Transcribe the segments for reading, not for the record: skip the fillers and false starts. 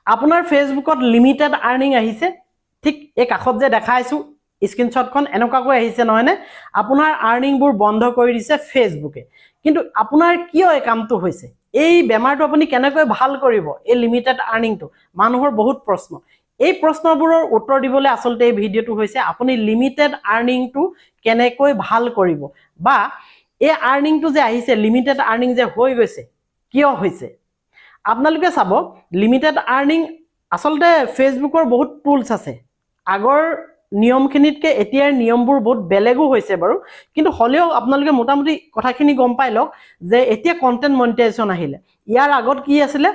আপোনাৰ ফেচবুকত limited earning আহিছে ঠিক এই কাষত যে দেখাইছো স্ক্ৰিনশ্বটখন এনেকুৱাকৈ আহিছে নহয়নে আপোনাৰ আৰ্নিংবোৰ বন্ধ কৰি দিছে ফেচবুকে কিন্তু আপোনাৰ কিয় এই কামটো হৈছে এই বেমাৰটো আপুনি কেনেকৈ ভাল কৰিব এই লিমিটেড আৰ্নিংটো মানুহৰ বহুত প্ৰশ্ন এই প্ৰশ্নবোৰৰ উত্তৰ দিবলৈ আসলতে এই ভিডিঅটো হৈছে আপুনি লিমিটেড আৰ্নিংটো কেনেকৈ ভাল কৰিব বা এই আৰ্নিংটো যে আহিছে লিমিটেড আৰ্নিং যে হৈ গৈছে কিয় হৈছে আপোনালোকে চাব লিমিটেড আৰ্নিং আসলতে ফেচবুকৰ বহুত টুলছ আছে আগৰ নিয়মখিনিতকে এতিয়াৰ নিয়মবোৰ বহুত বেলেগো হৈছে বাৰু কিন্তু হলেও আপোনালোকে মোটামুটি কথাখিনি গম পাই লওক যে এতিয়া কন্টেন্ট মনিটাইজেশ্যন আহিলে ইয়াৰ আগত কি আছিলে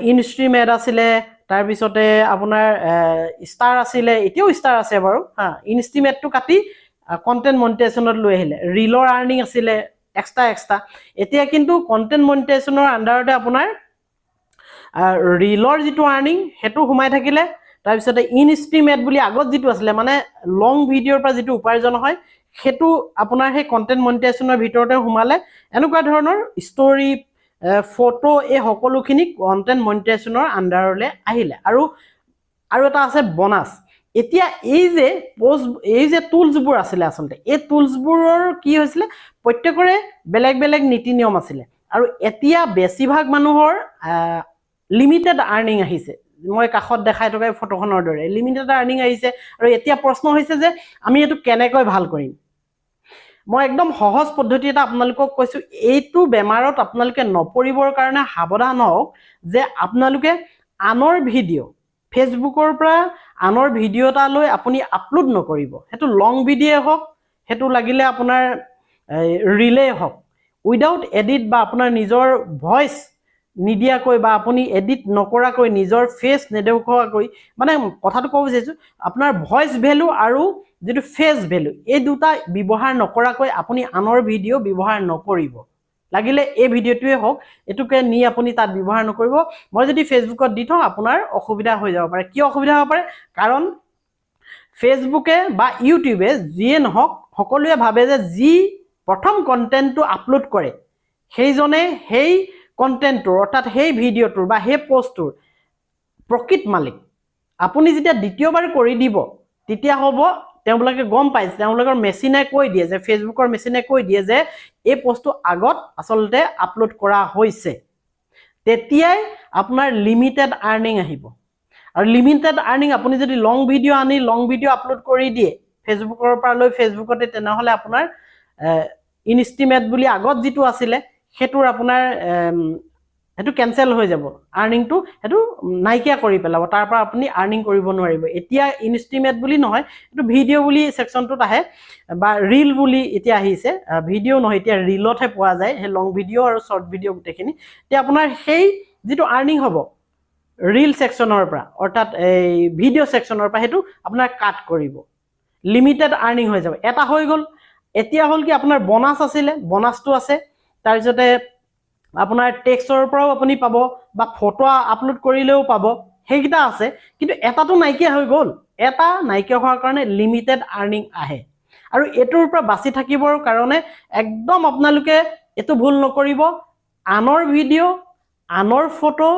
ইনষ্ট্ৰীম এড আছিলে তাৰ পিছতে আপোনাৰ ষ্টাৰ আছিলে এতিয়াও ষ্টাৰ আছে বাৰু হা ইনষ্ট্ৰীম এডটো কাটি কন্টেন্ট মনিটাইজেশ্যনত লৈ আহিলে ৰিলৰ আৰ্নিং আছিলে এক্সট্ৰা এতিয়া কিন্তু কন্টেন্ট মনিটাইজেশ্যনৰ আন্ডাৰতে আপোনাৰ ৰিলৰ যিটো আৰ্নিং হেতু সোমাই থাকিলে তাৰ পিছতে ইনষ্ট্ৰীম এড বুলি আগত যিটো আছিলে মানে লং ভিডিঅ'ৰ পৰা যিটো উপাৰ্জন হয় হেতু আপোনাৰ হে কন্টেন্ট মনিটাইজেশ্যনৰ ভিতৰতে সোমালে এনেকুৱা ধৰণৰ ষ্টৰী ফটো এই সকলোখিনি কন্টেন্ট মনিটাইজেশ্যনৰ আন্ডাৰলৈ আহিলে আৰু এটা আছে বোনাস এতিয়া এই যে টুলছবোৰ আছিলে আসলতে এই টুলছবোৰৰ কি হৈছিলে প্ৰত্যেকৰে বেলেগ নীতি নিয়ম আছিলে আৰু এতিয়া বেছিভাগ মানুহৰ লিমিটেড আৰ্নিং আহিছে মই কাখত দেখাই থকা ফটোখনৰ দৰে লিমিটেড আৰ্নিং আহিছে আৰু এতিয়া প্ৰশ্ন হৈছে যে আমি এটো কেনেকৈ ভাল কৰিম মই একদম সহজ পদ্ধতি এটা আপোনালোকক কৈছো এইটো বেমাৰত আপোনালোকে নপৰিবৰ কাৰণে সাৱধান হওক যে আপোনালোকে আনৰ ভিডিঅ' ফেচবুকৰ পৰা আনৰ ভিডিঅ' এটা লৈ আপুনি আপলোড নকৰিব হেতু লং ভিডিঅ' হওক হেতু লাগিলে আপোনাৰ ৰিলে হওক উইদাউট এডিট বা আপোনাৰ নিজৰ ভয়েস নিদিয়াকৈ বা আপুনি এডিট নকৰাকৈ নিজৰ ফেস নেদেখুৱাকৈ মানে কথাটো ক'ব বিচাৰিছো আপোনাৰ ভয়েস ভ্যালু আৰু যেটো ফেস ভ্যালু এই দুটা ব্যৱহাৰ নকৰাকৈ আপুনি আনৰ ভিডিঅ' ব্যৱহাৰ নকৰিব লাগিলে এই ভিডিঅ'টোৱে হওক এটুকে নি আপুনি তাত ব্যৱহাৰ নকৰিব মই যদি ফেচবুকত দি থওঁ আপোনাৰ অসুবিধা হৈ যাব পাৰে কি অসুবিধা হ'ব পাৰে কাৰণ ফেচবুকে বা ইউটিউবে যিয়ে নহওক সকলোৱে ভাবে যে যি প্ৰথম কন্টেন্টটো আপলোড কৰে সেইজনে সেই কন্টেন্টৰ অৰ্থাৎ সেই ভিডিঅ'টোৰ বা সেই পোষ্টটোৰ প্ৰকৃত মালিক আপুনি যেতিয়া দ্বিতীয়বাৰ কৰি দিব তেতিয়া হ'ব তেওঁলোকে গম পাইছে তেওঁলোকৰ মেচিনে কৈ দিয়ে যে ফেচবুকৰ মেচিনে কৈ দিয়ে যে এই পোষ্টটো আগত আসলতে আপলোড কৰা হৈছে তেতিয়াই আপোনাৰ লিমিটেড আৰ্নিং আহিব আৰু লিমিটেড আৰ্নিং আপুনি যদি লং ভিডিঅ' আনি লং ভিডিঅ' আপলোড কৰি দিয়ে ফেচবুকৰ পৰা লৈ ফেচবুকতে তেনেহলে আপোনাৰ ইনষ্টিমেট বুলি আগত যিটো আছিলে হেতুৰ আপোনাৰ হেতু কেনসেল হৈ যাব আৰ্নিংটো হেতু নাইকিয়া কৰি পেলাব তাৰ পৰা আপুনি আৰ্নিং কৰিব নোৱাৰিব এতিয়া ইনষ্টিমেট বুলি নহয় এটো ভিডিঅ' বুলি সেকশনটোত আহে বা ৰিল বুলি এতিয়া আহিছে ভিডিঅ' নহয় এতিয়া ৰিলতহে পোৱা যায় হে লং ভিডিঅ' আৰু শৰ্ট ভিডিঅ' গুটেখিনি তে আপোনাৰ সেই যিটো আৰ্নিং হ'ব ৰিল সেকশনৰ পৰা অৰ্থাৎ এই ভিডিঅ' সেকশনৰ পৰা হেতু আপোনাৰ কাট কৰিব লিমিটেড আৰ্নিং হৈ যাব এটা হৈ গল এতিয়া হল কি আপোনাৰ বোনাস আছিলে বোনাসটো আছে তাৰ পিছতে আপোনাৰ টেক্সটৰ পৰাও আপুনি পাব বা ফটো আপলোড কৰিলেও পাব হেগিটা আছে কিন্তু এটাটো নাইকিয়া হৈ গল এটা নাইকিয়া হোৱাৰ কাৰণে লিমিটেড আৰ্নিং আহে আৰু এটোৰ পৰা বাছি থাকিবৰ কাৰণে একদম আপোনালোকে এটো ভুল নকৰিব আনৰ ভিডিঅ' আনৰ ফটো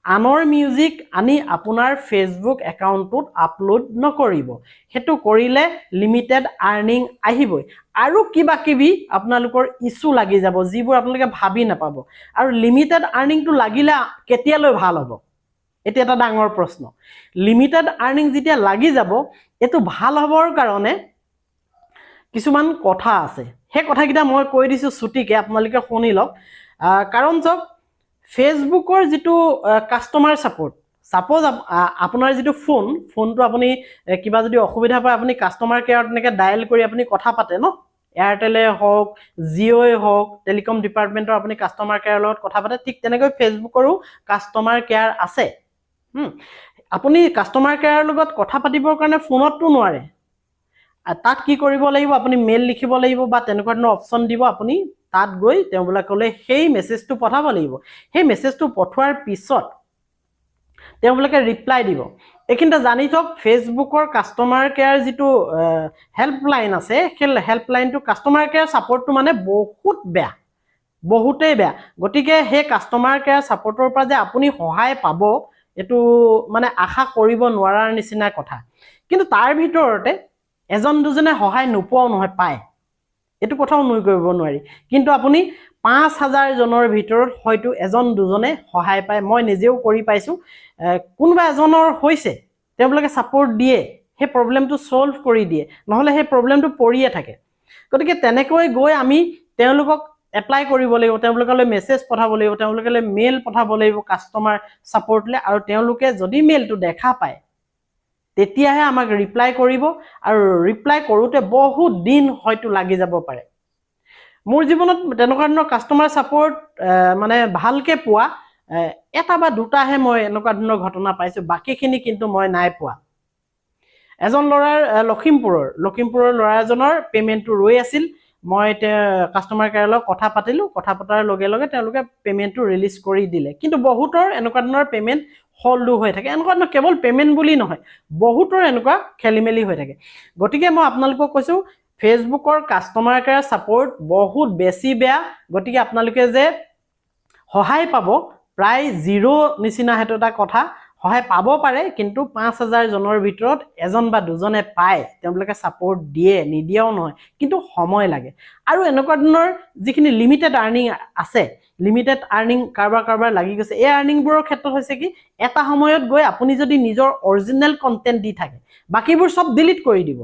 আনৰ মিউজিক আনি আপোনাৰ ফেচবুক একাউণ্টত আপলোড নকৰিব হেতু কৰিলে লিমিটেড আৰ্নিং আহিবই আৰু কিবা কিবি আপোনালোকৰ ইছু লাগি যাব যিবোৰ আপোনালোকে ভাবি নাপাব আৰু লিমিটেড আৰ্নিংটো লাগিলে কেতিয়ালৈ ভাল হ'ব এটা এটা ডাঙৰ প্ৰশ্ন লিমিটেড আৰ্নিং যেতিয়া লাগি যাব এটো ভাল হ'বৰ কাৰণে কিছুমান কথা আছে হে কথাকিটা মই কৈ দিছো ছুটিকে আপোনালোকে শুনি লওক কাৰণ যে ফেচবুকৰ যেটো কাস্টমাৰ সাপোৰ্ট সাপোজ আপোনাৰ যেটো ফোনটো আপুনি কিবা যদি অসুবিধা পায় আপুনি কাস্টমাৰ কেয়াৰত নেকে ডায়াল কৰি আপুনি কথা পাতে ন এয়াৰটেলে হওক জিঅ'য়ে হওক টেলিকম ডিপাৰ্টমেন্টৰ আপুনি কাস্টমাৰ কেয়াৰৰ লগত কথা পাতে ঠিক তেনেকৈ ফেচবুকৰো কাস্টমাৰ কেয়াৰ আছে আপুনি কাস্টমাৰ কেয়াৰৰ লগত কথা পাতিবৰ কাৰণে ফোনতটো নোৱাৰে তাত কি কৰিব লাগিব আপুনি মেইল লিখিব লাগিব বা তেনেকুৱা ধৰণৰ অপচন দিব আপুনি তাত গৈ তেওঁবিলাকলৈ সেই মেছেজটো পঠাব লাগিব সেই মেছেজটো পঠোৱাৰ পিছত তেওঁবিলাকে ৰিপ্লাই দিব একিনটা জানি থক ফেসবুকৰ কাস্টমাৰ কেয়াৰ যেটো হেল্পলাইন আছে হেল হেল্পলাইনটো কাস্টমাৰ কেয়াৰ সাপোৰ্টটো মানে বহুত বেয়া বহুতেই বেয়া গতিকে সেই কাষ্টমাৰ কেয়াৰ ছাপোৰ্টৰ পৰা যে আপুনি সহায় পাব এটো মানে আশা কৰিব নোৱাৰাৰ নিচিনা কথা কিন্তু তাৰ ভিতৰতে এজন দুজনে সহায় নোপোৱাও নহয় পায় এটো কথাও নুই কৰিব নোৱাৰি কিন্তু আপুনি 5000 জনৰ ভিতৰত হয়তো এজন দুজনে সহায় পায় মই নিজেও কৰি পাইছো কোনবা এজনৰ হৈছে তেওঁলোকে সাপোৰ্ট দিয়ে হে প্ৰবলেমটো সলভ কৰি দিয়ে নহলে হে প্ৰবলেমটো পৰিয়ে থাকে গতিকে তেনেকৈ গৈ আমি তেওঁলোকক এপ্লাই কৰিব লাগিব তেওঁলোকলৈ মেছেজ পঠাব লাগিব তেওঁলোকলৈ মেইল পঠাব লাগিব কাস্টমাৰ সাপোৰ্টলে আৰু তেওঁলোকে যদি মেইলটো দেখা পায় তেতিয়াহে আমাক ৰিপ্লাই কৰিব আৰু ৰিপ্লাই কৰোতে বহুত দিন হয়তো লাগি যাব পাৰে মোৰ জীৱনত তেনেকুৱা ধৰণৰ কাস্টমাৰ সাপোৰ্ট মানে ভালকে পোৱা এটা বা দুটাহে মই এনেকুৱা ধৰণৰ ঘটনা পাইছো বাকিখিনি কিন্তু মই নাই পোৱা এজন লৰাৰ লখিমপুৰৰ লৰাজনৰ পেমেন্টটো ৰৈ আছিল মই কাস্টমাৰ কেয়াৰৰ কথা পাতিলো কথা পতাৰ লগে লগে তেওঁলোকে পেমেন্টটো ৰিলিজ কৰি দিলে কিন্তু বহুতৰ এনেকুৱা ধৰণৰ পেমেন্ট হলডু হৈ থাকে এনেকুৱা ধৰণৰ কেৱল পেমেন্ট বুলি নহয় বহুতৰ এনেকুৱা খেলিমেলি হৈ থাকে গতিকে মই আপোনালোকক কৈছো ফেসবুকৰ কাস্টমাৰ কেয়াৰ সাপোৰ্ট বহুত বেছি বেয়া গতিকে আপোনালোকে যে সহায় পাব প্ৰায় জিৰো নিচিনা হেতু এটা কথা সহায় পাব পাৰে কিন্তু 5000 জনৰ ভিতৰত এজন বা দুজনে পায় তেওঁলোকে সাপোৰ্ট দিয়ে নিদিয়াও নহয় কিন্তু সময় লাগে আৰু এনেকুৱা ধৰণৰ যিখিনি লিমিটেড আৰ্নিং আছে লিমিটেড আৰ্নিং কাৰবাৰ লাগি গৈছে এই আৰ্নিং বোৰৰ ক্ষেত্ৰত হৈছে কি এটা সময়ত গৈ আপুনি যদি নিজৰ অৰিজিনাল কন্টেন্ট দি থাকে বাকিবোৰ সব ডিলিট কৰি দিব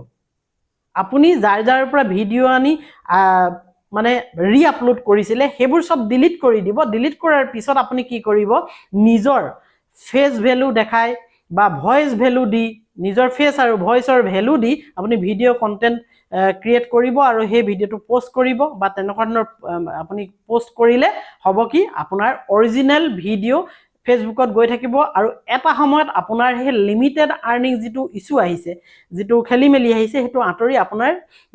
আপুনি যাৰ পৰা ভিডিও আনি মানে ৰি-আপলোড কৰিছিলে হেবোৰ সব ডিলিট কৰি দিব ডিলিট কৰাৰ পিছত আপুনি কি কৰিব নিজৰ ফেস ভ্যালু দেখায় বা ভয়েস ভ্যালু দি নিজৰ ফেস আৰু ভয়েসৰ ভ্যালু দি আপুনি ভিডিও কন্টেন্ট ক্ৰিয়েট কৰিব আৰু সেই ভিডিওটো পোষ্ট কৰিব বা তেনেকুৱা ধৰণৰ আপুনি পোষ্ট কৰিলে হ'ব কি আপোনাৰ অৰিজিনাল ভিডিও ফেসবুকত গৈ থাকিব আৰু এটা সময়ত আপোনাৰ হে লিমিটেড আৰ্নিং যেটো ইস্যু আহিছে যেটো খেলিমেলি আহিছে হেতু আঁতৰি আপোনাৰ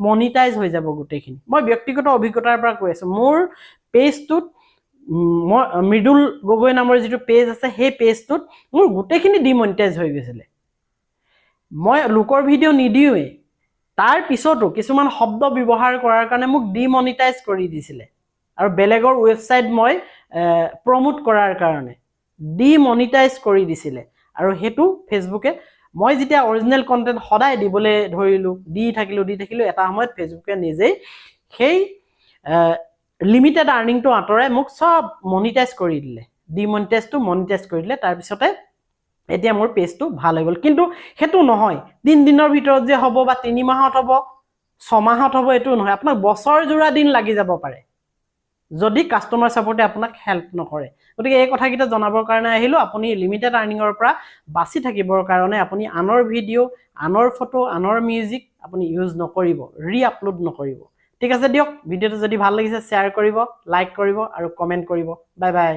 মনিটাইজ হৈ যাব গুটেখিনি মই ব্যক্তিগত অভিজ্ঞতাৰ পৰা কৈ আছো মোৰ পেজটোত মৃদুল গগৈ নামৰ যেটো পেজ আছে হে পেজটোত মোৰ গুটেখিনি ডিমনিটাইজ হৈ গৈছিল মই লোকৰ ভিডিও নিদিওৱে তাৰ পিছতো কিছুমান শব্দ ব্যৱহাৰ কৰাৰ কাৰণে মোক ডিমনিটাইজ কৰি দিছিলে আৰু বেলেগৰ ওয়েবসাইট মই প্ৰমোট কৰাৰ কাৰণে ডিমনিটাইজ কৰি দিছিলে আৰু হেতু ফেসবুকে মই যেতিয়া অৰিজিনাল কন্টেন্ট সদায় দিবলৈ ধৰিলো দি থাকিলো এটা সময়ত ফেসবুকে নিজেই সেই লিমিটেড আৰ্নিংটো আঁতৰাই মোক সব মনিটাইজ কৰি দিলে ডিমনিটাইজটো মনিটাইজ কৰি দিলে তাৰ পিছতে এতিয়া মোৰ পেজটো ভাল হৈ গল কিন্তু হেতু নহয় 3 দিনৰ ভিতৰত যে হ'ব বা 3 মাহত হ'ব 6 মাহত হ'ব এটো নহয় আপোনাক বছৰ জোৰা দিন লাগি যাব পাৰে যদি কাস্টমাৰ সাপোৰ্টে আপোনাক হেল্প নকৰে গতিকে এই কথাকিটা জনাবৰ কাৰণে আহিলো আপুনি লিমিটেড আৰ্নিংৰ পৰা বাছি থাকিবৰ কাৰণে আপুনি আনৰ ভিডিও আনৰ ফটো আনৰ মিউজিক আপুনি ইউজ নকৰিব ৰি-আপলোড নকৰিব ঠিক আছে দিয়ক ভিডিওটো যদি ভাল লাগিছে শেয়াৰ কৰিব লাইক কৰিব আৰু কমেন্ট কৰিব বাই বাই